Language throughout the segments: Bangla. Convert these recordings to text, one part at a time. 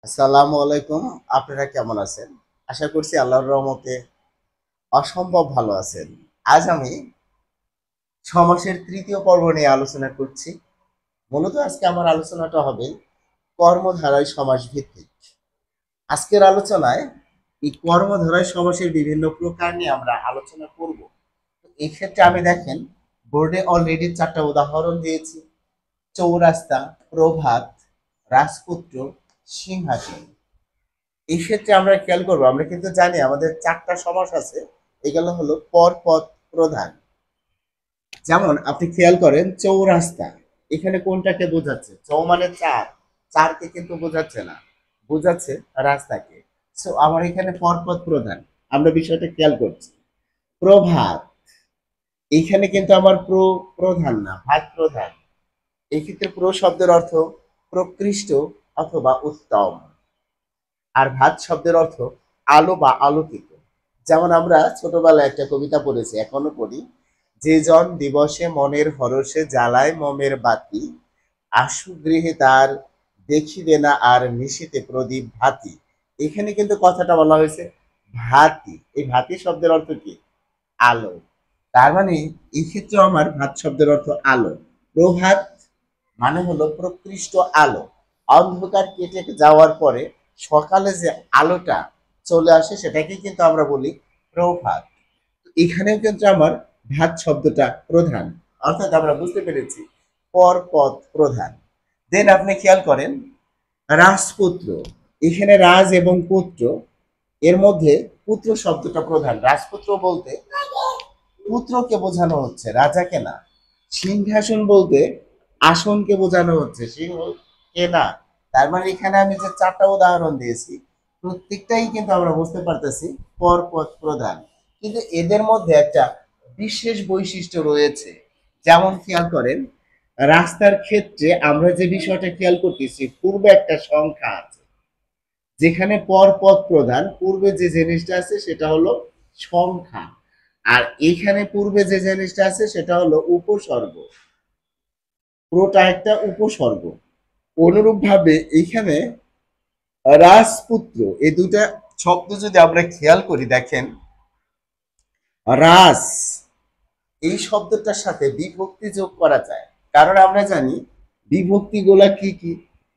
আসসালামু আলাইকুম। আপনারা কেমন আছেন? আশা করছি আল্লাহর রহমতে অসম্ভব ভালো আছেন। আজ আমি সমাসের ৩য় পর্ব নিয়ে আলোচনা করছি। মূলত আজকে আমার আলোচনাটা হবে কর্মধারয় সমাস ভিত্তিক। আজকের আলোচনায় এই কর্মধারয় সমাসের বিভিন্ন প্রকার নিয়ে আমরা আলোচনা করব। এই ক্ষেত্রে আমি দেখেন বোর্ডে অলরেডি ৪ টা উদাহরণ দিয়েছি। চৌরাস্তা, প্রভাত, রাজপুত্র, সিংহাসন। এই ক্ষেত্রে আমরা খেয়াল করবো, আমরা কিন্তু জানি আমাদের ৪ টা সমাস আছে। এগুলো হলো পরপদ প্রধান। যেমন আপনি খেয়াল করেন চৌরাস্তা, এখানে কোনটাকে বোঝাচ্ছে? চৌ মানে চার, চারকে কিন্তু বোঝাচ্ছে না, বোঝাচ্ছে রাস্তাকে। সো আমার এখানে পরপদ প্রধান, আমরা বিষয়টা খেয়াল করছি। প্রভাত, এখানে কিন্তু আমার প্রধান না, ভাত প্রধান। এই ক্ষেত্রে প্র শব্দের অর্থ প্রকৃষ্ট অথবা উত্তম, আর ভাত শব্দের অর্থ আলো বা আলোকিত। যেমন আমরা ছোটবেলায় একটা কবিতা পড়েছি, এখনো পড়ি, যে জন দিবসে মনের হরষে জ্বালায় মমের বাতি, আশু গৃহে তার দেখিবে না আর নিশীতে প্রদীপ ভাতি। এখানে কিন্তু কথাটা বলা হয়েছে ভাতি। এই ভাতি শব্দের অর্থ কি? আলো। তার মানে এই ক্ষেত্রে আমার ভাত শব্দের অর্থ আলো। প্রভাত মানে হলো প্রকৃষ্ট আলো। অন্ধকার কেটে যাওয়ার পরে সকালে যে আলোটা চলে আসে সেটাকে কিন্তু আমরা বলি প্রভাত। এখানেও কিন্তু আমার ভাত শব্দটা প্রধান, অর্থাৎ আমরা বুঝতে পেরেছি পরপদ প্রধান। দেন আপনি খেয়াল করেন রাজপুত্র, এখানে রাজ এবং পুত্র, এর মধ্যে পুত্র শব্দটা প্রধান। রাজপুত্র বলতে পুত্রকে বোঝানো হচ্ছে, রাজাকে না। সিংহাসন বলতে আসনকে বোঝানো হচ্ছে, সিংহকে না। তার মানে এখানে আমি যে ৪ টা উদাহরণ দিয়েছি প্রত্যেকটাই কিন্তু আমরা বুঝতে পারতেছি পরপদ প্রধান। কিন্তু এদের মধ্যে একটা বিশেষ বৈশিষ্ট্য রয়েছে। যেমন খেয়াল করেন রাস্তার ক্ষেত্রে আমরা যে বিষয়টা খেয়াল করতেছি, পূর্বে একটা সংখ্যা আছে, যেখানে পরপদ প্রধান, পূর্বে যে জিনিসটা আছে সেটা হলো সংখ্যা। আর এখানে পূর্বে যে জিনিসটা আছে সেটা হলো উপসর্গ, পুরোটা একটা উপসর্গ। অনুরূপ ভাবে এখানে রাজপুত্র, এই দুটা শব্দ যদি আমরা খেয়াল করি, দেখেন রাজ এই শব্দটার সাথে বিভক্তি যোগ করা যায়। কারণ আমরা জানি বিভক্তি গুলা কি কি,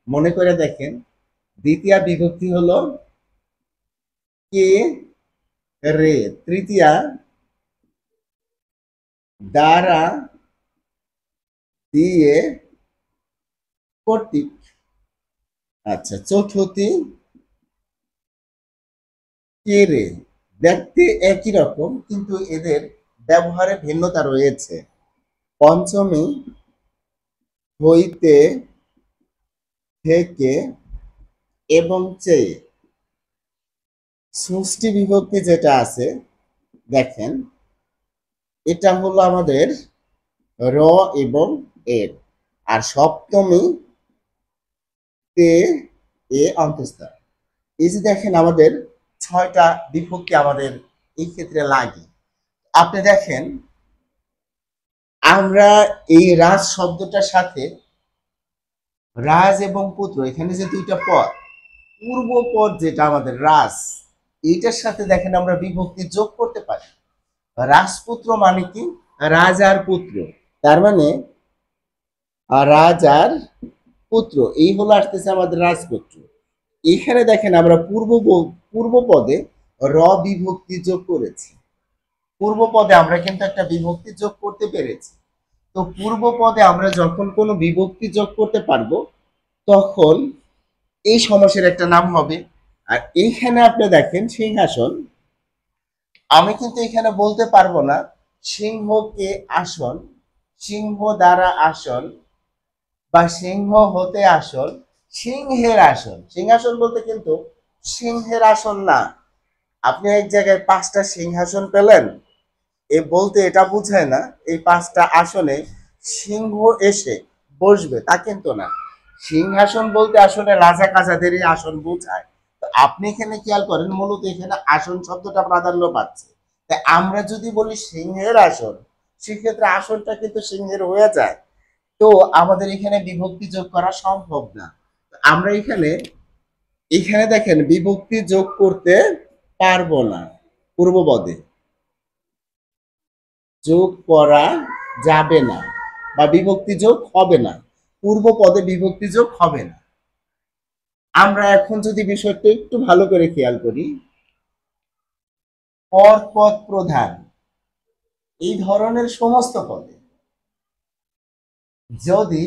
মনে করে দেখেন। দ্বিতীয় বিভক্তি হলো কে রে, তৃতীয়া দ্বারা দিয়ে কর্তৃক, আচ্ছা চতুর্থী কে রে। দেখতে একই রকম কিন্তু এদের ব্যবহারে ভিন্নতা রয়েছে। পঞ্চমী হইতে, থেকে এবং চেয়ে, ষষ্ঠী বিভক্তি যেটা আছে দেখেন, এটা হলো আমাদের র এবং এর। আর সপ্তমী তে এ অন্তঃস্থ। এই যে দেখেন আমাদের ৬ টা বিভক্তি আমাদের এই ক্ষেত্রে লাগে। আপনি দেখেন আমরা এই রাজ শব্দটার সাথে রাজ এবং পুত্র, এখানে যে ২ টা পদ, পূর্ব পদ যেটা আমাদের রাজ, এইটার সাথে দেখেন আমরা বিভক্তি যোগ করতে পারি। রাজপুত্র মানে কি? রাজার পুত্র। তার মানে রাজার পুত্র, এই হলো আসতেছে আমাদের রাজপুত্র। এখানে দেখেন আমরা পূর্ব পদে র বিভক্তি যোগ করেছি। পূর্ব পদে আমরা কিন্তু একটা বিভক্তি যোগ করতে পেরেছি। তো পূর্ব পদে আমরা যখন কোনো বিভক্তি যোগ করতে পারবো তখন এই সমাসের একটা নাম হবে। আর এইখানে আপনি দেখেন সিংহাসন, আমি কিন্তু এখানে বলতে পারবো না সিংহকে আসন, সিংহ দ্বারা আসন, বা সিংহ হতে আসন, সিংহের আসন। সিংহাসন বলতে কিন্তু সিংহের আসন না। আপনি এক জায়গায় ৫ টা সিংহাসন পেলেন, এ বলতে এটা বুঝায় না এই ৫ টা আসনে সিংহ এসে বসবে, তা কিন্তু না। সিংহাসন বলতে আসলে রাজা কাজাদেরই আসন বোঝায়। তো আপনি এখানে খেয়াল করেন মূলত এখানে আসন শব্দটা প্রাধান্য পাচ্ছে। তাই আমরা যদি বলি সিংহের আসন, সেক্ষেত্রে আসনটা কিন্তু সিংহের হয়ে যায়। তো আমাদের এখানে বিভক্তি যোগ করা সম্ভব না। আমরা এখানে এখানে দেখেন বিভক্তি যোগ করতে পারবো না, পূর্বপদে যোগ করা যাবে না বা বিভক্তি যোগ হবে না, পূর্ব পদে বিভক্তি যোগ হবে না। আমরা এখন যদি বিষয়টা একটু ভালো করে খেয়াল করি, পরপদ প্রধান এই ধরনের সমস্ত পদে যদি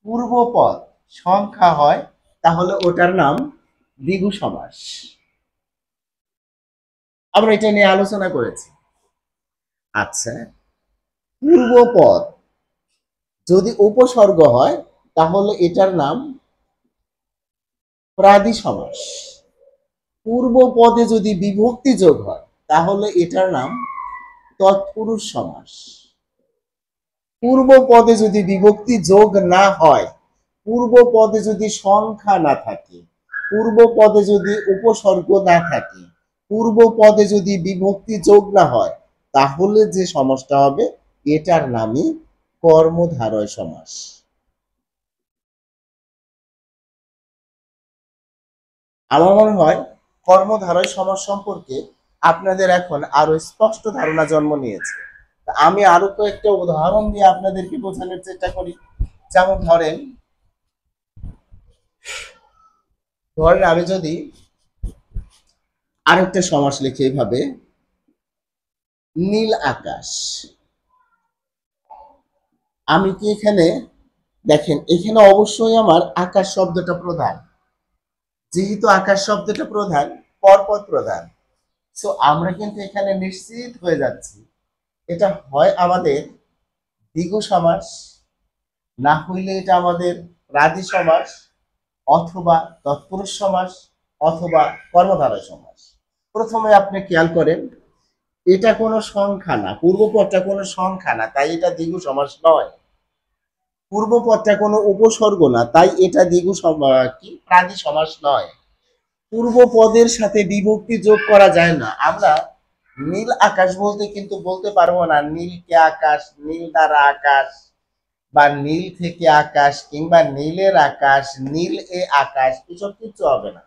পূর্বপদ সংখ্যা হয় তাহলে ওটার নাম দ্বিগু সমাস। আমরা এটা নিয়ে আলোচনা করেছি। আচ্ছা, পূর্বপদ যদি উপসর্গ হয় তাহলে এটার নাম প্রাদি সমাস। পূর্ব পদে যদি বিভক্তি যোগ হয় তাহলে এটার নাম তৎপুরুষ সমাস। পূর্ব পদে যদি বিভক্তি যোগ না হয়, পূর্ব পদে যদি সংখ্যা না থাকে, পূর্ব পদে যদি উপসর্গ না থাকে, পূর্ব পদে যদি বিভক্তি যোগ না হয়, তাহলে যে সমাসটা হবে এটার নামই কর্মধারয় সমাস। আমার মনে হয় কর্মধারয় সমাস সম্পর্কে আপনাদের এখন আরো স্পষ্ট ধারণা জন্ম নিয়েছে। আমি আরো কয়েকটা উদাহরণ দিয়ে আপনাদেরকে বোঝানোর চেষ্টা করি। যেমন ধরেন ধরেন আমি যদি আরেকটা সমাস লিখি এইভাবে, নীল আকাশ। আমি কি এখানে দেখেন এখানে অবশ্যই আমার আকাশ শব্দটা প্রধান, যেহেতু আকাশ শব্দটা প্রধান, পরপদ প্রধান, সো আমরা কিন্তু এখানে নিশ্চিত হয়ে যাচ্ছি এটা হয় আমাদের দ্বিগু সমাস, না হইলে এটা আমাদের রাজি সমাস, অথবা তৎপুরুষ সমাস, অথবা কর্মধারয় সমাস। প্রথমে আপনি খেয়াল করেন এটা কোনো সংখ্যা না, পূর্বপদটা কোনো সংখ্যা না, তাই এটা দ্বিগু সমাস নয়। পূর্বপদটা কোনো উপসর্গ না, তাই এটা দ্বিগু কি প্রাদি সমাস নয়। পূর্ব পদের সাথে বিভক্তি যোগ করা যায় না। আমরা নীল আকাশ বলতে কিন্তু বলতে পারবো না নীলকে আকাশ, নীল দ্বারা আকাশ, বা নীল থেকে আকাশ, কিংবা নীলের আকাশ, নীল এ আকাশ, এসব কিছু হবে না।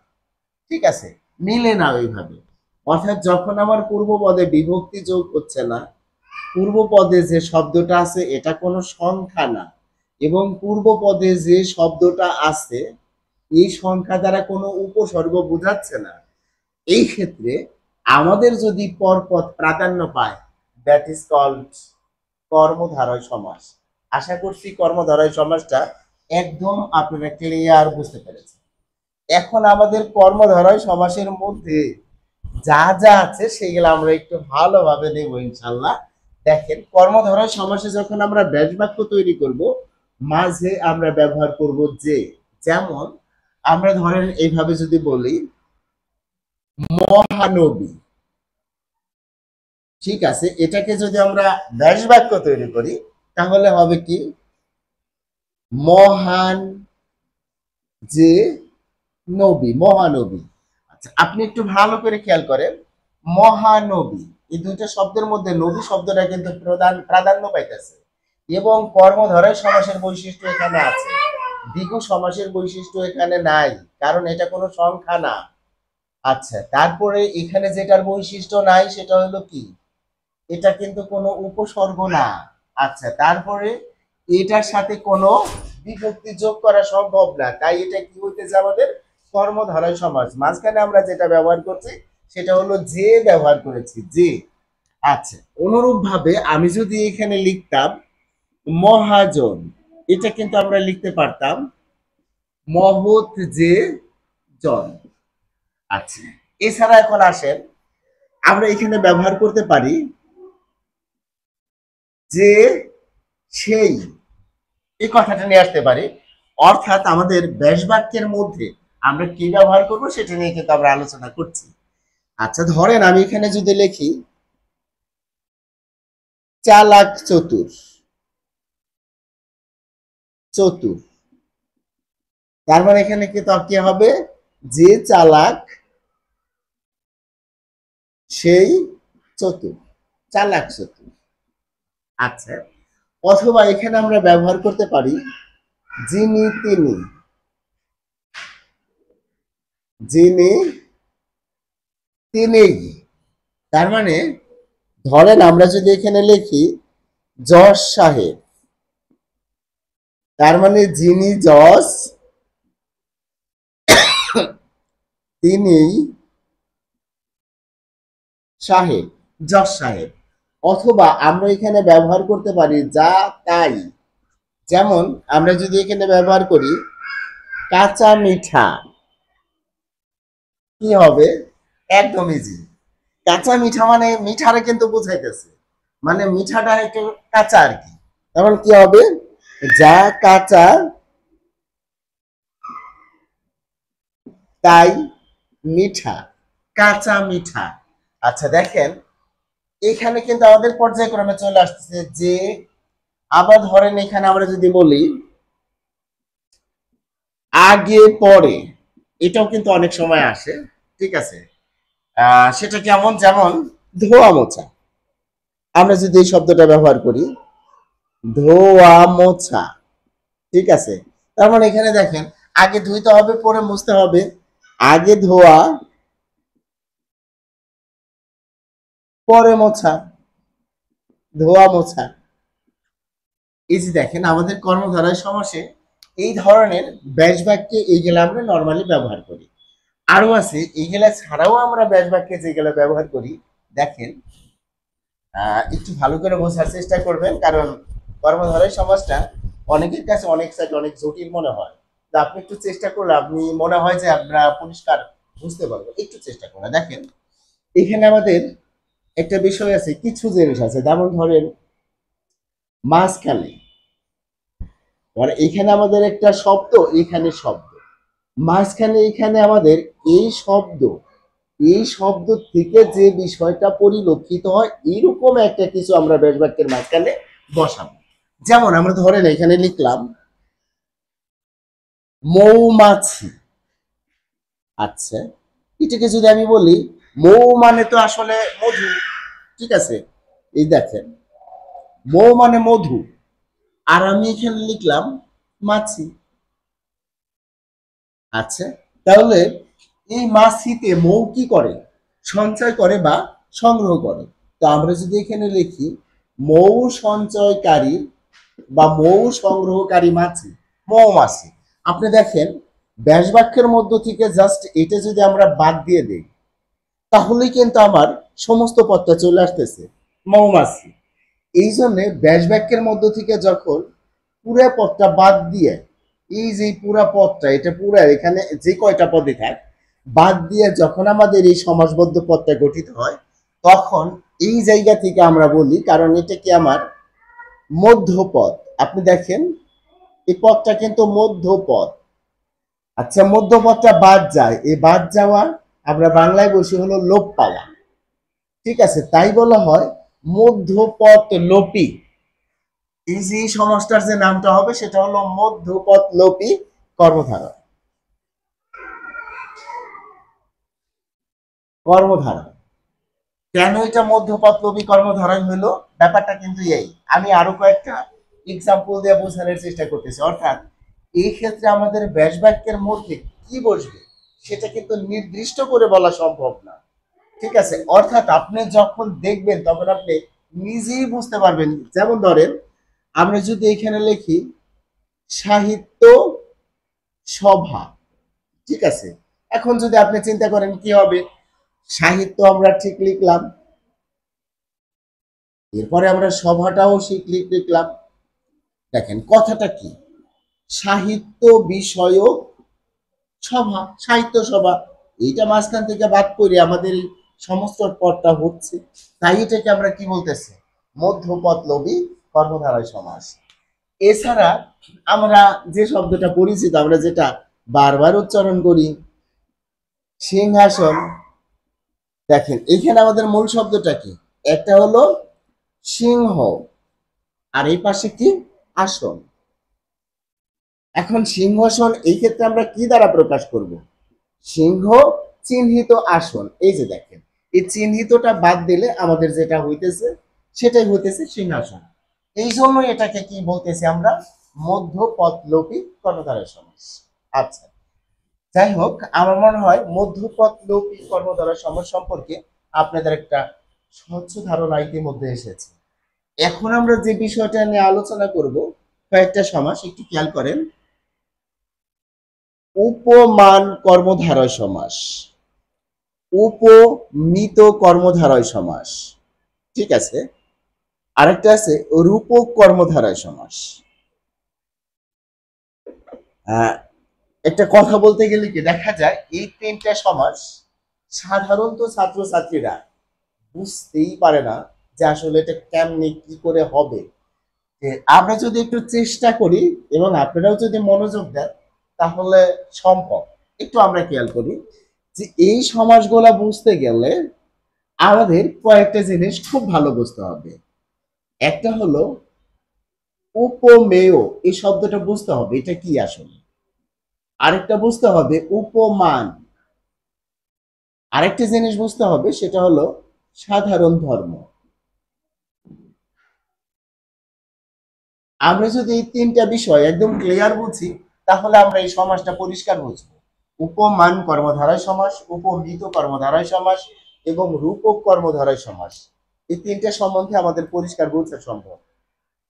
ঠিক আছে, মিলে না ওইভাবে। অর্থাৎ যখন আমার পূর্ব পদে বিভক্তি যোগ হচ্ছে না, পূর্ব পদে যে শব্দটা আছে এটা কোনো সংখ্যা না, এবং পূর্ব পদে যে শব্দটা আছে এই সংখ্যা দ্বারা কোনো উপসর্গ বোঝাচ্ছে না, এই ক্ষেত্রে আমাদের যদি পরপদ প্রাধান্য পায়, দ্যাট ইজ কল্ড কর্মধারয় সমাস। আশা করছি কর্মধারয় সমাসটা একদম আপনারা ক্লিয়ার বুঝতে পেরেছেন। এখন আমাদের কর্মধারয় সমাসের মধ্যে যা যা আছে সেগুলো আমরা একটু ভালোভাবে নেব ইনশাল্লাহ। দেখেন কর্মধারয় সমাসে যখন আমরা ব্যাস বাক্য তৈরি করব, মাঝে আমরা ব্যবহার করব যে। যেমন আমরা ধরেন এইভাবে যদি বলি মহানবী, ঠিক আছে, এটাকে যদি আমরা ব্যাস বাক্য তৈরি করি তাহলে হবে কি মহান যে নবী, মহানবী। আচ্ছা, আপনি একটু ভালো করে খেয়াল করেন মহানবী এই দুইটা শব্দের মধ্যে নবী শব্দটা কিন্তু প্রাধান্য পাইতেছে, এবং কর্মধারয় সমাসের বৈশিষ্ট্য এখানে আছে, দ্বিগু সমাসের বৈশিষ্ট্য এখানে নাই, কারণ এটা কোনো সংখ্যা না। আচ্ছা, তারপরে এখানে যেটার বৈশিষ্ট্য নাই সেটা হলো কি, এটা কিন্তু কোনো উপসর্গ না। আচ্ছা, তারপরে এটার সাথে কোনো বিভক্তি যোগ করা সম্ভব না, তাই এটা কি হইতেছে আমাদের কর্মধারয় সমাস। মাঝখানে আমরা যেটা ব্যবহার করছি সেটা হলো যে ব্যবহার করেছি, যে। আচ্ছা, অনুরূপ ভাবে আমি যদি এখানে লিখতাম মহাজন, এটা কিন্তু আমরা লিখতে পারতাম মহৎ যে জন। আচ্ছা, এছাড়া এখন আসেন আমরা এখানে ব্যবহার করতে পারি যে সেই, এই কথাটা নিয়ে আসতে পারি। অর্থাৎ আমাদের ব্যাস বাক্যের মধ্যে আমরা কি ব্যবহার করব সেটা নিয়ে কিন্তু আমরা আলোচনা করছি। আচ্ছা, ধরেন আমি এখানে যদি লিখি চালাক চতুর, চতুর, তার মানে এখানে কি হবে, যে চালাক সেই চতুর, চালাক চতুর। আচ্ছা, অথবা এখানে আমরা ব্যবহার করতে পারি যিনি তিনি, যিনি, তিনি। তার মানে ধরেন আমরা যদি এখানে লিখি জজ সাহেব, তার মানে যিনি জজ তিনি সাহেব, জজ সাহেব। অথবা আমরা এখানে ব্যবহার করতে পারি যা তাই। যেমন আমরা যদি এখানে ব্যবহার করি কাঁচা মিঠা, কি হবে? একদম ইজি। কাঁচা মিঠা মানে মিঠারে কিন্তু বুঝাইতেছে, মানে মিঠাটা একটু কাঁচা আর কি। তখন কি হবে? যা কাঁচা তাই মিঠা, কাঁচা মিঠা। আচ্ছা দেখেন, এখানে কিন্তু আমাদের পর্যায়ক্রমে চলে আসতেছে যে, আবার ধরেন এখানে আমরা যদি বলি আগে পরে, এটাও কিন্তু অনেক সময় আসে। ঠিক আছে, সেটা কেমন? যেমন ধোয়া মোছা, আমরা যদি এই শব্দটা ব্যবহার করি ধোয়া মোছা। ঠিক আছে, তার মানে এখানে দেখেন আগে ধুইতে হবে পরে মুছতে হবে। আগে ধোয়া পরে মোছা, ধোয়া মোছা। এই যে দেখেন আমাদের কর্মধারায় সমাসে এই ধরনের ব্যাস বাক্যে এইগুলা আমরা নর্মালি ব্যবহার করি। আরো আছে এইগুলা ছাড়াও আমরা ব্যাস বাক্যে যেগুলা ব্যবহার করি। দেখেন, একটু ভালো করে বোঝার চেষ্টা করবেন, কারণ কর্মধারয় সমাজটা অনেকের কাছে অনেক সাইড অনেক জটিল মনে হয়। তা আপনি একটু চেষ্টা করলে আপনি মনে হয় যে আমরা পরিষ্কার বুঝতে পারবো। একটু চেষ্টা করে দেখেন, এখানে আমাদের একটা বিষয় আছে, কিছু জিনিস আছে, যেমন ধরেন মাঝখানে, মানে এখানে আমাদের একটা শব্দ, এখানে শব্দ, মাঝখানে এখানে আমাদের এই শব্দ, এই শব্দ থেকে যে বিষয়টা পরিলক্ষিত হয় এরকম একটা কিছু আমরা ব্যাস বাক্যের মাঝখানে বসাবো। যেমন আমরা ধরেন এখানে লিখলাম মৌমাছি। আচ্ছা, এটাকে যদি আমি বলি মৌ মানে তো আসলে মধু। ঠিক আছে, এই দেখেন মৌ মানে মধু, আর আমি এখানে লিখলাম মাছি। আচ্ছা, তাহলে এই মাছিতে মৌ কি করে? সঞ্চয় করে বা সংগ্রহ করে। তো আমরা যদি এখানে লিখি মৌ সঞ্চয়কারী বা মৌ সংগ্রহকারী মাছি, মৌমাছি। আপনি দেখেন ব্যাস বাক্যের মধ্য থেকে জাস্ট এটা যদি আমরা বাদ দিয়ে দিই, তাহলেই কিন্তু আমার সমস্ত পদটা চলে আসতেছে মৌমাছি। এই জন্য ব্যাস বাক্যের মধ্য থেকে যখন পুরা পদটা বাদ দিয়ে, এই যে পুরা পদটা, এটা পুরা এখানে যে কয়টা পদে থাক বাদ দিয়ে যখন আমাদের এই সমাসবদ্ধ পদটা গঠিত হয়, তখন এই জায়গা থেকে আমরা বলি, কারণ এটা কি আমার মধ্যপদ। আপনি দেখেন এই পদটা কিন্তু মধ্যপদ। আচ্ছা, মধ্যপদটা বাদ যায়, এই বাদ যাওয়া আমরা বাংলায় বসে হলো লোপ পাওয়া। ঠিক আছে, তাই বলা হয় মধ্যপদ লোপী। এই যে সমাজটার যে নামটা হবে সেটা হলো মধ্যপদ লোপী কর্মধারা। কর্মধারা কেন এটা মধ্যপদ লোপী কর্মধারায় হলো, ব্যাপারটা কিন্তু এই, আমি আরো কয়েকটা এক্সাম্পল দিয়ে বোঝানোর চেষ্টা করতেছি। অর্থাৎ এই ক্ষেত্রে আমাদের ব্যাস বাক্যের মধ্যে কি বসবে সেটা কিন্তু নির্দিষ্ট করে বলা সম্ভব না। ঠিক আছে, অর্থাৎ আপনি যখন দেখবেন তখন আপনি নিজেই বুঝতে পারবেন। যেমন ধরেন আমরা যদি এখানে লিখি সাহিত্য সভা। ঠিক আছে, এখন যদি আপনি চিন্তা করেন কি হবে, সাহিত্য আমরা ঠিক লিখলাম, এরপরে আমরা সভাটাও লিখলাম। দেখেন কথাটা কি, সাহিত্য বিষয়ক সভা, সাহিত্য সভা। এইটা মাঝখান থেকে বাদ করে আমাদের এই সমস্ত পদটা হচ্ছে, তাই এটাকে আমরা কি বলতেছি মধ্যপদ লোভী কর্মধারয় সমাস। এছাড়া আমরা যে শব্দটা পরিচিত, আমরা যেটা বারবার উচ্চারণ করি সিংহাসন। দেখেন এখানে আমাদের মূল শব্দটা কি, একটা হলো সিংহ আর এই পাশে কি আসন। এখন সিংহাসন এই ক্ষেত্রে আমরা কি দ্বারা প্রকাশ করব? সিংহ চিহ্নিত আসন। এই যে দেখেন এই চিহ্নিতটা বাদ দিলে আমাদের যেটা হইতেছে সেটাই হইতেছে সিংহাসন। এই জন্য এটাকে কি বলতেছি আমরা মধ্যপদলোপী কর্মধারয় সমাস। আচ্ছা, যাই হোক, আমার মনে হয় মধ্যপদ লৌকিক কর্মধারা সমাস সম্পর্কে আপনাদের একটা স্বচ্ছ ধারণা ইতিমধ্যে এসেছে। এখন আমরা যে বিষয়টা নিয়ে আলোচনা করব, কয়েকটা সমাস একটু খেয়াল করেন। উপমান কর্মধারয় সমাস, উপমিত কর্মধারয় সমাস, ঠিক আছে। আরেকটা আছে রূপক কর্মধারয় সমাস। একটা কথা বলতে গেলে কি দেখা যায়, এই তিনটা সমাস সাধারণত ছাত্রছাত্রীরা বুঝতেই পারে না যে আসলে এটা কেমনি কি করে হবে। যে আমরা যদি একটু চেষ্টা করি এবং আপনারাও যদি মনোযোগ দেন তাহলে সম্ভব। একটু আমরা খেয়াল করি যে এই সমাসগুলা বুঝতে গেলে আমাদের কয়েকটা জিনিস খুব ভালো বুঝতে হবে। একটা হলো উপমেয়, এই শব্দটা বুঝতে হবে এটা কি আসলে। আরেকটা বুঝতে হবে উপমান। আরেকটা জিনিস বুঝতে হবে সেটা হলো সাধারণ ধর্ম। আমরা যদি এই তিনটা বিষয় একদম ক্লিয়ার বুঝি তাহলে আমরা এই সমাসটা পরিষ্কার বুঝবো। উপমান কর্মধারয় সমাস, উপমিত কর্মধারয় সমাস এবং রূপক কর্মধারয় সমাস, এই তিনটা সম্বন্ধে আমাদের পরিষ্কার বোঝা সম্ভব।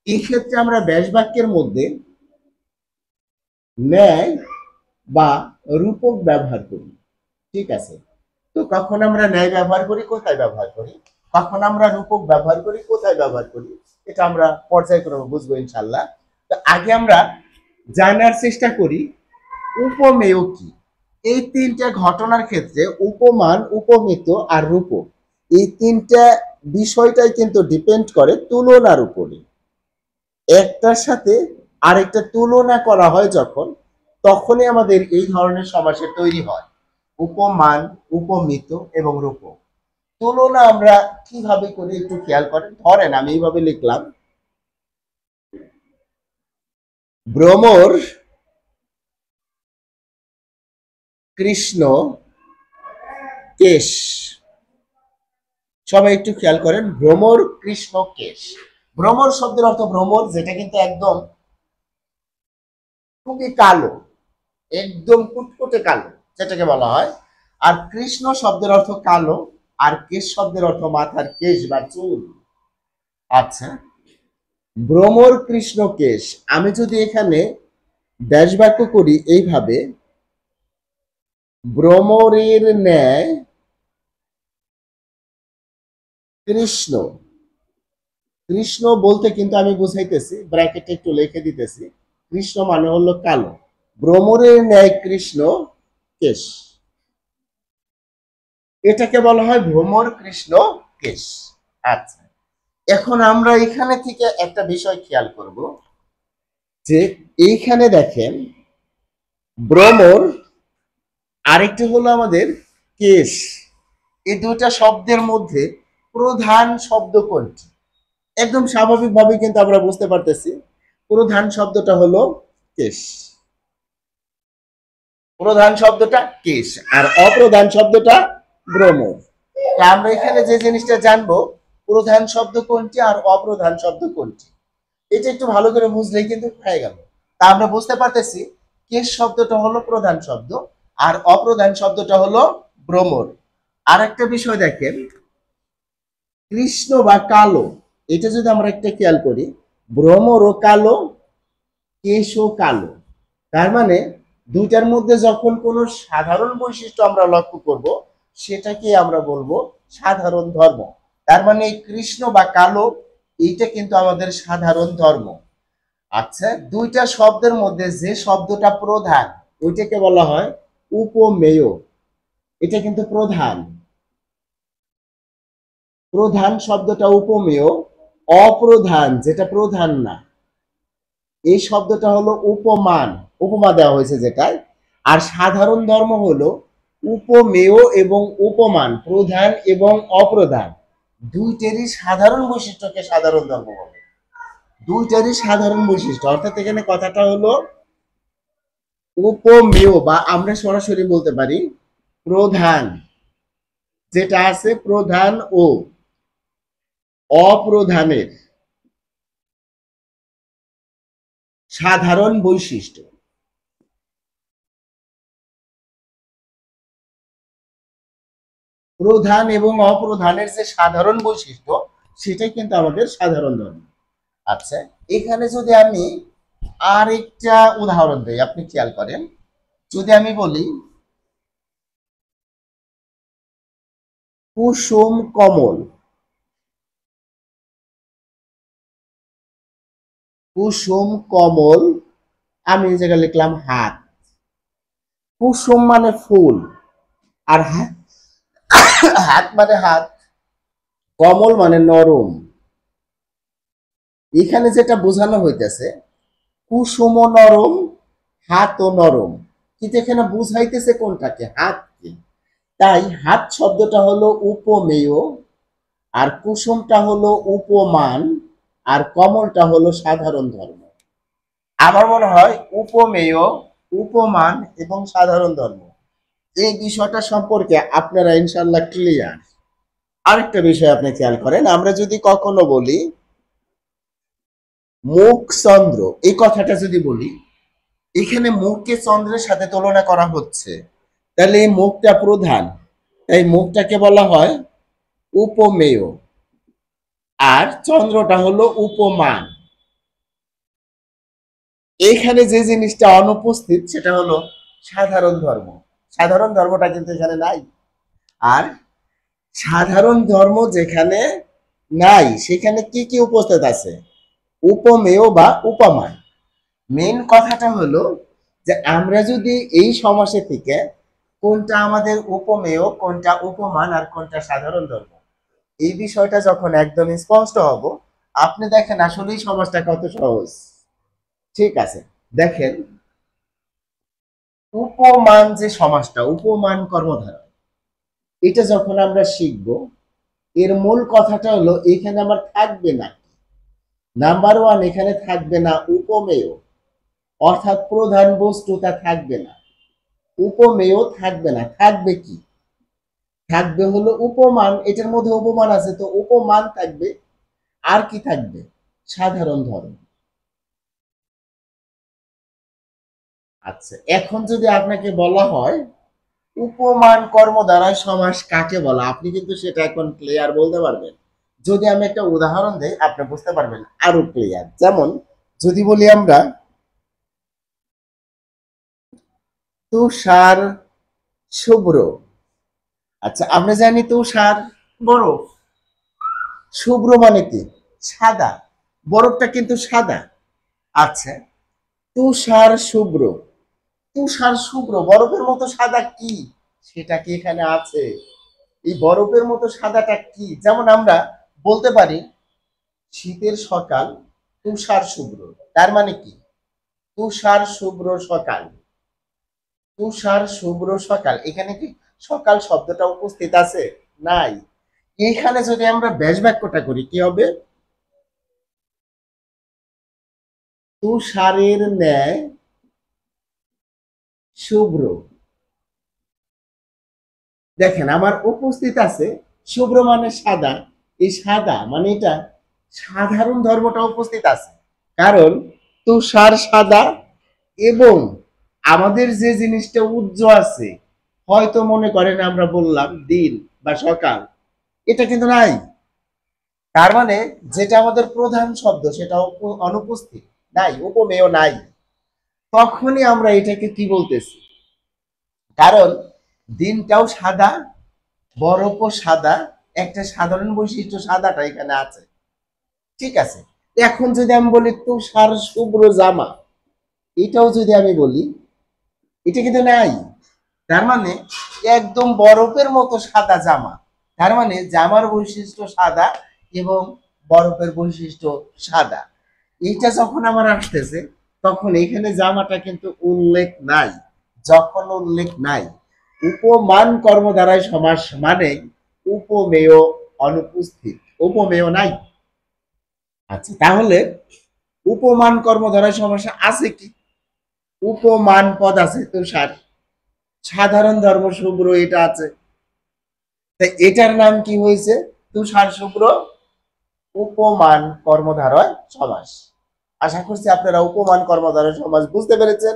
এই ক্ষেত্রে আমরা ব্যাস বাক্যের মধ্যে ন্যায় বা রূপক ব্যবহার করি, ঠিক আছে। তো কখন আমরা ন্যায় ব্যবহার করি, কোথায় ব্যবহার করি, কখন আমরা রূপক ব্যবহার করি, কোথায় ব্যবহার করি, এটা আমরা পর্যায়ক্রমে বুঝবো ইনশাল্লাহ। তো আগে আমরা জানার চেষ্টা করি উপমেয় কি। এই তিনটা ঘটনার ক্ষেত্রে উপমান, উপমিত আর রূপক, এই তিনটা বিষয়টাই কিন্তু ডিপেন্ড করে তুলনার উপরে। একটার সাথে আরেকটা তুলনা করা হয় যখন, তখনই আমাদের এই ধরনের সমাসের তৈরি হয় উপমান, উপমিত এবং রূপক। তুলনা আমরা কিভাবে করি একটু খেয়াল করেন। ধরেন আমি এইভাবে লিখলাম, ভ্রমর কৃষ্ণ কেশ। সবাই একটু খেয়াল করেন, ভ্রমর কৃষ্ণ কেশ। ভ্রমর শব্দের অর্থ ভ্রমর, যেটা কিন্তু একদম খুবই কালো, একদম কুটকুটে কালো যেটাকে বলা হয়। আর কৃষ্ণ শব্দের অর্থ কালো, আর কেশ শব্দের অর্থ মাথার কেশ বা চুল। আচ্ছা, ভ্রমর কৃষ্ণ কেশ, আমি যদি এখানে ব্যাস বাক্য করি এইভাবে, ভ্রমরের ন্যায় কৃষ্ণ। কৃষ্ণ বলতে কিন্তু আমি বুঝাইতেছি, ব্র্যাকেটে একটু লিখে দিতেছি, কৃষ্ণ মানে হলো কালো, ভ্রমরের ন্যায় কৃষ্ণ কেশ, এটাকে বলা হয় ভ্রমর কৃষ্ণ কেশ। আচ্ছা, এখন আমরা এখানে থেকে একটা বিষয় খেয়াল করব যে এইখানে দেখেন ভ্রমর, আরেকটি হলো আমাদের কেশ। এই দুটা শব্দের মধ্যে প্রধান শব্দ কোনটি? একদম স্বাভাবিকভাবে কিন্তু আমরা বুঝতে পারতেছি প্রধান শব্দটা হলো কেশ। প্রধান শব্দটা কেশ আর অপ্রধান শব্দটা ভ্রমর। আমরা এখানে যে জিনিসটা জানবো, প্রধান শব্দ কোনটি আর অপ্রধান শব্দ কোনটি, এটা একটু ভালো করে বুঝলেই কিন্তু হয়ে গেল। তা আমরা বুঝতে পারতেছি কেশ শব্দটা হলো প্রধান শব্দ আর অপ্রধান শব্দটা হলো ভ্রমর। আর একটা বিষয় দেখেন, কৃষ্ণ বা কালো, এটা যদি আমরা একটা খেয়াল করি, ভ্রমরও কালো, কেশও কালো। তার মানে দুইটার মধ্যে যখন কোনো সাধারণ বৈশিষ্ট্য আমরা লক্ষ্য করব, সেটাকে আমরা বলবো সাধারণ ধর্ম। তার মানে কৃষ্ণ বা কালো, এইটা কিন্তু আমাদের সাধারণ ধর্ম। আচ্ছা, দুইটা শব্দের মধ্যে যে শব্দটা প্রধান ওইটাকে বলা হয় উপমেয়, এটা কিন্তু প্রধান। প্রধান শব্দটা উপমেয়, অপ্রধান যেটা প্রধান না এই শব্দটা হলো উপমান, উপমা দেওয়া হয়েছে যেটায়। আর সাধারণ ধর্ম হলো উপমেয় এবং উপমান, প্রধান এবং অপ্রধান দুইটারই সাধারণ বৈশিষ্ট্যকে সাধারণ ধর্ম বলে। দুইটারই সাধারণ বৈশিষ্ট্য, অর্থাৎ এখানে কথাটা হলো উপমেয়, বা আমরা সরাসরি বলতে পারি প্রধান, যেটা আছে প্রধান ও অপ্রধানের সাধারণ বৈশিষ্ট্য। প্রধান এবং অপ্রধানের যে সাধারণ বৈশিষ্ট্য সেটাই কিন্তু আমাদের সাধারণ ধর্ম। আচ্ছা, এখানে যদি আমি আরেকটা উদাহরণ দিই, আপনি খেয়াল করেন। যদি আমি বলি কুসুম কমল, কুসুম কমল, আমি এই জায়গায় লিখলাম হাত। কুসুম মানে ফুল, আর হাত, হাত মানে হাত, কমল মানে নরম। এখানে যেটা বোঝানো হইতেছে কুসুম নরম, হাতও নরম, কিন্তু এখানে বুঝাইতেছে কোনটাকে? হাতকে। তাই হাত শব্দটা হলো উপমেয়, আর কুসুমটা হলো উপমান, আর কমলটা হলো সাধারণ ধর্ম। আমার মনে হয় উপমেয়, উপমান এবং সাধারণ ধর্ম এই বিষয়টা সম্পর্কে আপনারা ইনশাল্লাহ ক্লিয়ার। আরেকটা বিষয় আপনি খেয়াল করেন, আমরা যদি কখনো বলি মুখ চন্দ্র, এই কথাটা যদি বলি, এখানে মুখকে চন্দ্রের সাথে তুলনা করা হচ্ছে, তাহলে এই মুখটা প্রধান, তাই মুখটাকে বলা হয় উপমেয়, আর চন্দ্রটা হলো উপমান। এখানে যে জিনিসটা অনুপস্থিত সেটা হলো সাধারণ ধর্ম। সাধারণ ধর্মটা কিন্তু এখানে নাই। আর সাধারণ ধর্ম যেখানে নাই সেখানে কি কি উপস্থিত আছে? উপমেয় বা উপমান। মেন কথাটা হলো যে আমরা যদি এই সমাসে থেকে কোনটা আমাদের উপমেয়, কোনটা উপমান, আর কোনটা সাধারণ ধর্ম, এই বিষয়টা যখন একদম স্পষ্ট হব, আপনি দেখেন আসলেই সমাজটা কত সহজ। ঠিক আছে, দেখেন উপমান যে সমাজটা, উপমান কর্মধারা, এটা যখন আমরা শিখব, এর মূল কথাটা হলো এখানে আমার থাকবে না নাম্বার ওয়ান, এখানে থাকবে না উপমেয়, অর্থাৎ প্রধান বস্তুটা থাকবে না। উপমেয় থাকবে না, থাকবে কি? থাকবে হলো উপমান, এটার মধ্যে উপমান আছে তো উপমান থাকবে। আর কি থাকবে? সাধারণ ধর্ম। আচ্ছা, এখন যদি আপনাকে বলা হয় উপমান কর্ম দ্বারাই সমাস কাকে বলা, আপনি কিন্তু সেটা এখন ক্লিয়ার বলতে পারবেন। যদি আমি একটা উদাহরণ দেই আপনি বুঝতে পারবেন আরো ক্লিয়ার। যেমন যদি বলি আমরা তুষার শুভ্র, আচ্ছা আমরা জানি তুষার বরফ, শুভ্র মানে কি? সাদা, বরফটা কিন্তু সাদা। আচ্ছা, তুষার শুভ্র, তুষার শুভ্র, বরফের মতো সাদা কি? সেটা কি এখানে আছে? এই বরফের মতো সাদাটা কি? যেমন আমরা বলতে পারি শীতের সকাল তুষার শুভ্র, তার মানে কি? তুষার শুভ্র সকাল, তুষার শুভ্র সকাল, এখানে কি সকাল শব্দটা উপস্থিত আছে? নাই। এইখানে যদি আমরা ব্যাস বাক্যটা করি কি হবে? তুষারের ন্যায় শুভ্র। দেখেন আমার উপস্থিত আছে শুভ্র মানে সাদা, এই সাদা মানে এটা সাধারণ ধর্মটা উপস্থিত আছে। কারণ তুষার সাদা, এবং আমাদের যে জিনিসটা উজ্জ্বল আছে, হয়তো মনে করেন আমরা বললাম দিন বা সকাল, এটা কিন্তু নাই। তার মানে যেটা আমাদের প্রধান শব্দ সেটা অনুপস্থিত, নাই, উপমেয় নাই। তখনই আমরা এটাকে কি বলতেছি? কারণ দিনটাও সাদা, বরফও সাদা, একটা সাধারণ বৈশিষ্ট্য সাদাটা এখানে আছে। ঠিক আছে, এখন যদি আমি বলি তুষার শুভ্র জামা, এটাও যদি আমি বলি, এটা কিন্তু নাই। তার মানে একদম বরফের মতো সাদা জামা, তার মানে জামার বৈশিষ্ট্য সাদা এবং বরফের বৈশিষ্ট্য সাদা। এইটা যখন আমার আসতেছে তখন এখানে জামাটা কিন্তু উল্লেখ নাই। যখন উল্লেখ নাই, উপমান কর্ম দ্বারাই সমাস মানে উপমেয় অনুপস্থিত, উপমেয় নাই। আচ্ছা, তাহলে উপমান কর্ম দ্বারাই সমাস আছে কি? উপমান পদ আছে তুষার, সাধারণ ধর্ম শুভ্র এটা আছে, তাই এটার নাম কি হয়েছে? তুষার শুভ্র উপমান কর্মধারয় সমাস। আশা করছি আপনারা উপমান কর্মধারয় সমাস বুঝতে পেরেছেন।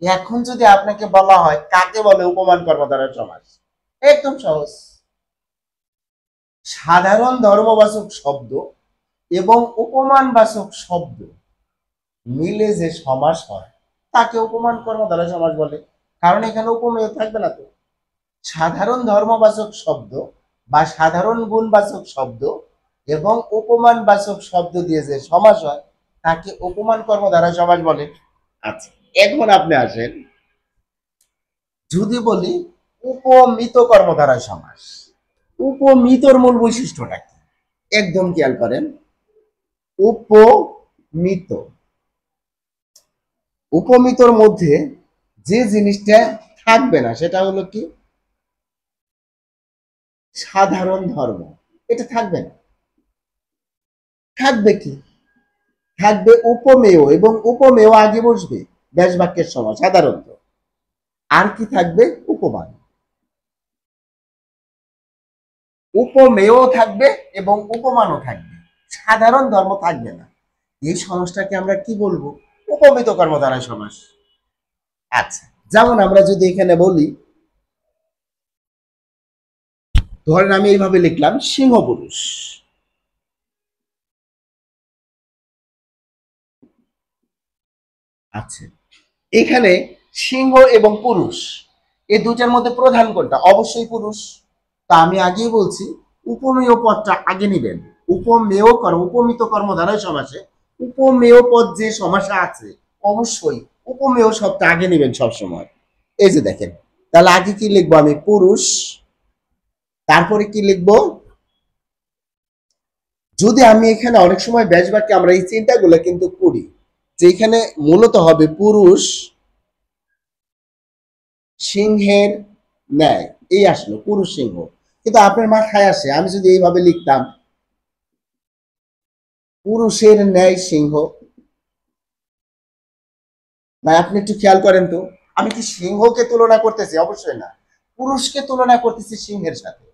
এখন যদি আপনাকে বলা হয় কাকে বলে উপমান কর্মধারয় সমাস, একদম সহজ। সাধারণ ধর্মবাচক শব্দ এবং উপমানবাচক শব্দ মিলে যে সমাস হয় তাকে উপমান কর্মধারয় সমাস বলে। কারণ এখানে উপমেয় থাকবে না তো। সাধারণ ধর্মবাচক শব্দ বা সাধারণ গুণবাচক শব্দ এবং উপমানবাচক শব্দ দিয়ে যে সমাস হয় তাকে উপমান কর্মধারয় সমাস বলে। আচ্ছা, এখন আপনি আসেন, যদি বলি উপমিত কর্মধারয় সমাস, উপমিতর মূল বৈশিষ্ট্যটা কি একদম খেয়াল করেন। উপমিত, উপমিতর মধ্যে যে জিনিসটা থাকবে না সেটা হলো কি সাধারণ ধর্ম, এটা থাকবে না। থাকবে কি, থাকবে উপমেয়, এবং উপমেয় আগে বসবে ব্যাস বাক্যের সময় সাধারণত। আর কি থাকবে উপমান, উপমেয় থাকবে এবং উপমানও থাকবে, সাধারণ ধর্ম থাকবে না। এই সমাসটাকে আমরা কি বলবো উপমিত কর্মধারয় সমাস। আচ্ছা, যেমন আমরা যদি এখানে বলি, ধরেন আমি এইভাবে লিখলাম সিংহ পুরুষ। আচ্ছা, এখানে সিংহ এবং পুরুষ এই দুটার মধ্যে প্রধান কোনটা? অবশ্যই পুরুষ। তা আমি আগেই বলছি উপমেয় পদটা আগে নিবেন। উপমেয় কর্ম, উপমিত কর্মধারয় সমাসে উপমেয় পদ যে সমাসে আছে অবশ্যই উপমেয় শব্দটা আগে নিবেন সবসময়। এই যে দেখেন, তাহলে আগে কি লিখবো আমি পুরুষ, তারপরে কি লিখবো, যদি আমি এখানে অনেক সময় ব্যাস বাক্যে আমরা এই চিন্তাগুলো কিন্তু করি যে এখানে মূলত হবে পুরুষ সিংহের ন্যায়, এই আসলো পুরুষ সিংহ। কিন্তু আপনার মাথায় আসে আমি যদি এইভাবে লিখতাম পুরুষের ন্যায় সিংহ, ভাই আপনি একটু খেয়াল করেন তো, আমি কি সিংহকে তুলনা করতেছি? অবশ্যই না, পুরুষকে তুলনা করতেছি সিংহের সাথে,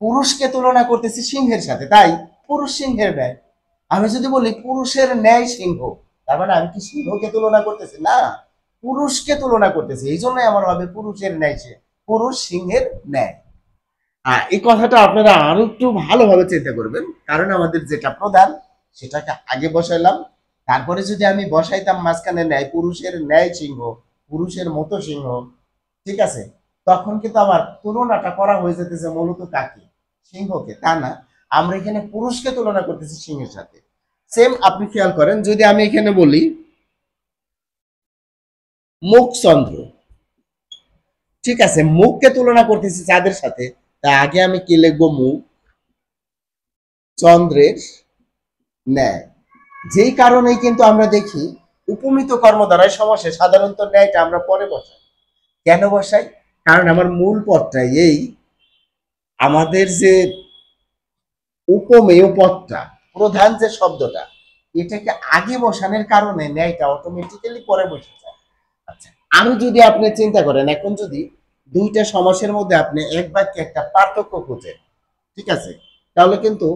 পুরুষকে তুলনা করতেছি সিংহের সাথে, তাই পুরুষ সিংহের ন্যায়। আমি যদি বলি পুরুষের ন্যায় সিংহ, তার মানে আমি কি সিংহকে তুলনা করতেছি? না, পুরুষকে তুলনা করতেছি, এই জন্যই আমার হবে পুরুষের ন্যায়, সে পুরুষ সিংহের ন্যায়। এই কথাটা আপনারা আরো একটু ভালোভাবে চিন্তা করবেন, কারণ আমাদের যেটা প্রধান সেটাকে আগে বসাইলাম, তারপরে যদি আমি বসাইতাম মাঝখানে ন্যায়, পুরুষের ন্যায় সিংহ, পুরুষের মতো সিংহ, ঠিক আছে, তখন কিন্তু আমার তুলনাটা করা হয়ে যেতেছে মূলত কাকে? সিংহকে। তা না, আমরা এখানে পুরুষকে তুলনা করতেছি সিংহের সাথে। সেম আপনি খেয়াল করেন, যদি আমি এখানে বলি মুখচন্দ্র, ঠিক আছে, মুখকে তুলনা করতেছি চাঁদের সাথে, তা আগে আমি কি লিখবো মুখ চন্দ্রের ন্যায়। যেই কারণেই কিন্তু আমরা দেখি উপমিত কর্মধারয় সমাসে সাধারণত ন্যায়টা আমরা পরে বসাই। কেন বসাই? কারণ আমার মূল পদটাই এই, আমাদের যে উপমেয় পদটা প্রধান যে শব্দটা এটাকে আগে বসানোর কারণে ন্যায়টা অটোমেটিক্যালি পরে বসে যায়। আচ্ছা, আরো যদি আপনি চিন্তা করেন, এখন যদি দুইটা সমাসের মধ্যে আপনি এক বাক্যে একটা পার্থক্য খুঁজেন, ঠিক আছে, তাহলে কিন্তু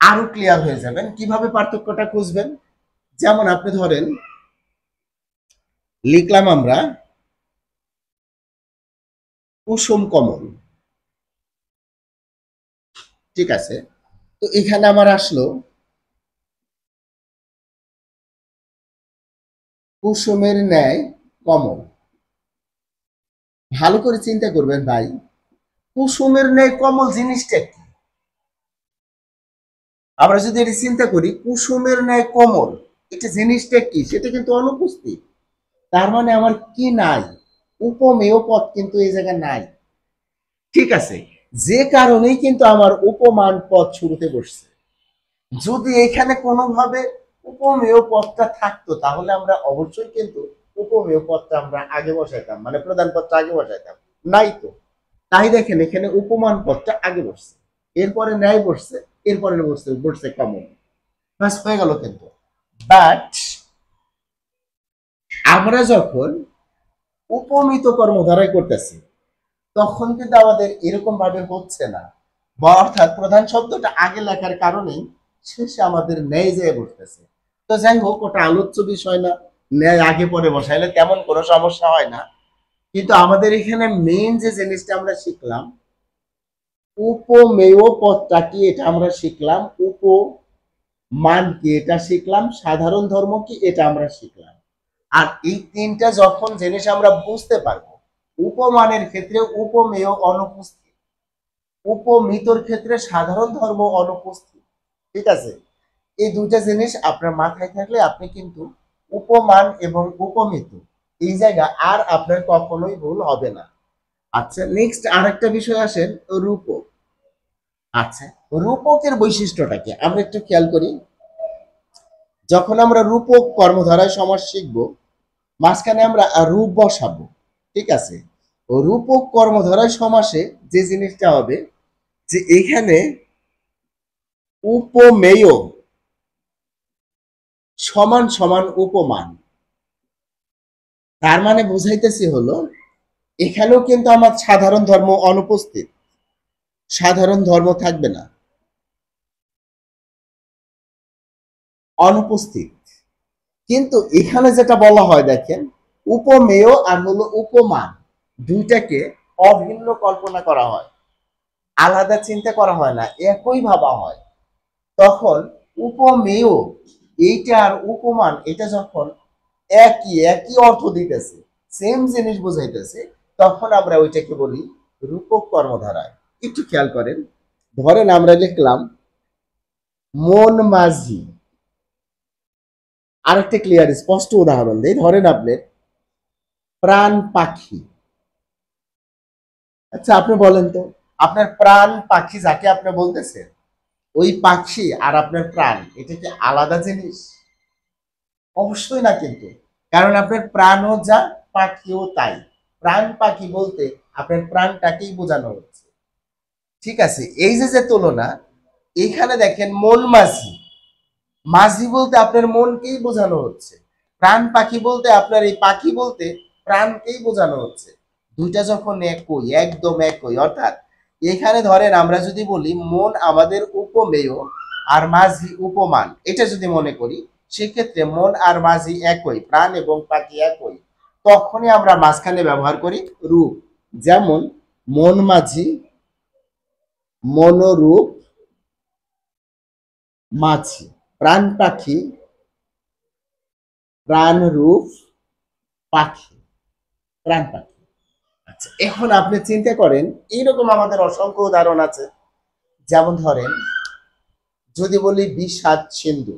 আরো ক্লিয়ার হয়ে যাবেন। কিভাবে পার্থক্যটা খুঁজবেন? যেমন আপনি ধরেন লিখলাম আমরা কুসুম কমল, ঠিক আছে, তো এখানে আমার আসলো কুসুমের ন্যায় কমল। ভালো করে চিন্তা করবেন ভাই, কুসুমের ন্যায় কমল জিনিসটা কি? আমরা যদি এটা চিন্তা করি কুসুমের ন্যায় কমল এটা জিনিসটা কি, সেটা কিন্তু অনুপস্থিত। তার মানে আমার কি নাই? উপমেয় পদ কিন্তু এই জায়গায় নাই, ঠিক আছে, যে কারণেই কিন্তু আমার উপমান পদ শুরুতে বসছে। যদি এখানে কোনোভাবে উপমেয় পদটা থাকতো তাহলে আমরা অবশ্যই কিন্তু উপমেয় পদটা আমরা আগে বসাইতাম, মানে প্রধান পদটা আগে বসাইতাম। নাই তো, তাই দেখেন এখানে উপমান পদটা আগে বসছে, এরপরে ন্যায় বসছে, এরপরে বসছে বসছে কমন, বাস হয়ে গেল। কিন্তু বাট আমরা যখন উপমিত কর্মধারায় করতেছি তখন কিন্তু আমাদের এরকম ভাবে হচ্ছে না, বা অর্থাৎ প্রধান শব্দটা আগে লেখার কারণেই শেষে আমাদের ন্যায় যেয়ে বসতেছে। তো যাই হোক, ওটা আলোচ্য বিষয় না, ন্যায় আগে পরে বসাইলে তেমন কোনো সমস্যা হয় না। কিন্তু আমাদের এখানে মেইন যে জিনিসটা আমরা শিখলাম উপমেয় পদটা কি এটা আমরা শিখলাম, উপমান কি এটা শিখলাম, সাধারণ ধর্ম কি এটা আমরা শিখলাম। আর এই তিনটা যখন জিনিস আমরা বুঝতে পারবো, উপমানের ক্ষেত্রে উপমেয় অনুপস্থিত, উপমিতর ক্ষেত্রে সাধারণ ধর্ম অনুপস্থিত। ঠিক আছে, এই দুইটা জিনিস আপনার মাথায় থাকলে আপনি কিন্তু উপমান এবং উপমিত এই জায়গা আর আপনার কখনোই ভুল হবে না। আচ্ছা, নেক্সট আরেকটা বিষয় আসেন, রূপক। আচ্ছা, রূপকের বৈশিষ্ট্যটা কি আমরা একটু খেয়াল করি। যখন আমরা রূপক কর্মধারায় সমাস শিখবো, মাঝখানে আমরা রূপ বসাবো। ঠিক আছে, রূপক কর্মধারায় সমাসে যে জিনিসটা হবে যে এখানে উপমেয় সমান সমান উপমান, তার মানে বুঝাইতেছি হলো এখানেও কিন্তু আমার সাধারণ ধর্ম অনুপস্থিত, সাধারণ ধর্ম থাকবে না, অনুপস্থিত। কিন্তু এখানে যেটা বলা হয় দেখেন, উপমেয় আর হলো উপমান দুইটাকে অভিন্ন কল্পনা করা হয়, আলাদা চিন্তা করা হয় না, একই ভাবা হয়। তখন উপমেয় এইটা আর উপমান এটা যখন একই একই অর্থ দিতেছে, সেম জিনিস বুঝাইতেছে, তখন আমরা ওইটাকে বলি রূপক কর্মধারায়। একটু খেয়াল করেন, ধরেন আমরা লিখলাম মন মাঝি। আরেকটা ক্লিয়ার স্পষ্ট উদাহরণ দেই, ধরেন আপনার প্রাণ পাখি। আচ্ছা আপনি বলেন তো, আপনার প্রাণ পাখি যাকে আপনি বলতেছেন, ওই পাখি আর আপনার প্রাণ এটা কি আলাদা জিনিস? অবশ্যই না কিন্তু, কারণ আপনার প্রাণও যা, পাখিও তাই। প্রাণ পাখি বলতে আপনার প্রাণটাকেই বোঝানো হচ্ছে। ঠিক আছে, এই যে যে তুলনা, এখানে দেখেন মন মাঝি, মাঝি বলতে আপনার মনকেই বোঝানো হচ্ছে, প্রাণ পাখি বলতে আপনার এই পাখি বলতে প্রাণকেই বোঝানো হচ্ছে। দুইটা যখন একই, একদম একই, অর্থাৎ এখানে ধরেন আমরা যদি বলি মন আমাদের উপমেয় আর মাঝি উপমান, এটা যদি মনে করি, সেক্ষেত্রে মন আর মাঝি একই, প্রাণ এবং পাখি একই, তখনই আমরা মাঝখানে ব্যবহার করি রূপ। যেমন মন মাঝি, মনোরূপ মাঝি, প্রাণ পাখি, প্রাণরূপ পাখি, প্রাণ পাখি। আচ্ছা, এখন আপনি চিন্তা করেন, এইরকম আমাদের অসংখ্য উদাহরণ আছে। যেমন ধরেন যদি বলি বিষাদ সিন্ধু,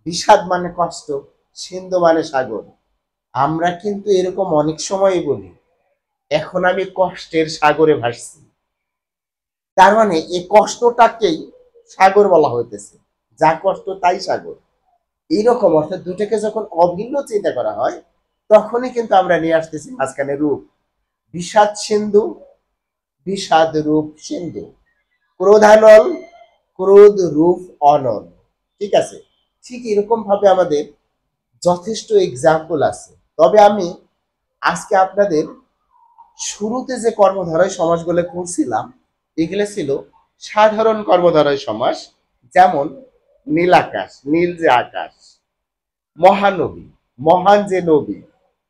বিষাদ মানে কষ্ট, সিন্ধু মানে সাগর। আমরা কিন্তু এরকম অনেক সময়ই বলি এখন আমি কষ্টের সাগরে ভাসছি, তার মানে এই কষ্টটাকেই সাগর বলা হইতেছে, যা কষ্ট তাই সাগর। এইরকম অর্থাৎ দুটাকে যখন অভিন্ন চিন্তা করা হয়, তখনই কিন্তু আমরা নিয়ে আসতেছি মাঝখানে রূপ। বিষাদ সিন্ধু, বিষাদ রূপ সিন্ধু, ক্রোধানল, ক্রোধ রূপ অনল। ঠিক আছে, ঠিক এরকম ভাবে আমাদের যথেষ্ট এক্সাম্পল আছে। তবে আমি আজকে আপনাদের শুরুতে যে কর্মধারয় সমাসগুলো করছিলাম, এগুলো ছিল সাধারণ কর্মধারয় সমাস। যেমন নীল আকাশ, নীল যে আকাশ, মহানবী, মহান যে নবী,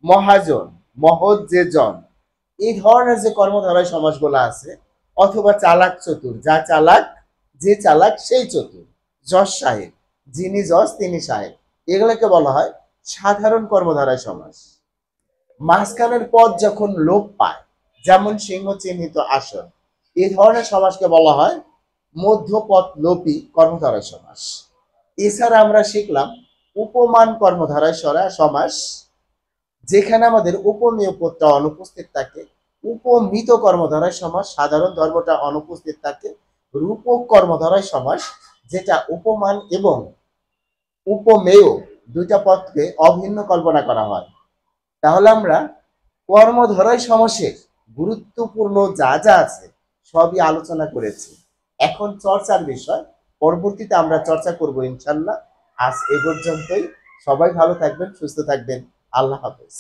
মহাজন, মহৎ যে জন, এই ধরনের যে কর্মধারয় সমাসগুলো আছে, অথবা চালাক চতুর, যা চালাক, যে চালাক সেই চতুর, যশ সাহেব, যিনি যশ তিনি সাহেব, এগুলোকে বলা হয় সাধারণ কর্মধারয় সমাস। মাঝখানের পদ যখন লোপ পায়, যেমন সিংহ চিহ্নিত আসন, এই ধরনের সমাসকে বলা হয় মধ্যপদ লোপী কর্মধারয় সমাস। এছাড়া আমরা শিখলাম উপমান কর্মধারয় সমাস, যেখানে আমাদের উপমেয় পদটা অনুপস্থিত থাকে। উপমিত কর্মধারয় সমাস, সাধারণ ধর্মটা অনুপস্থিত থাকে। রূপক কর্মধারয় সমাস, যেটা উপমান এবং উপমেয় দুইটা পদকে অভিন্ন কল্পনা করা হয়। তাহলে আমরা কর্মধারয় সমাসের গুরুত্বপূর্ণ যা যা আছে সবই আলোচনা করেছি। এখন চর্চার বিষয়, পরবর্তীতে আমরা চর্চা করব ইনশাল্লাহ। আজ এ পর্যন্তই। সবাই ভালো থাকবেন, সুস্থ থাকবেন। আল্লাহ হাফেজ।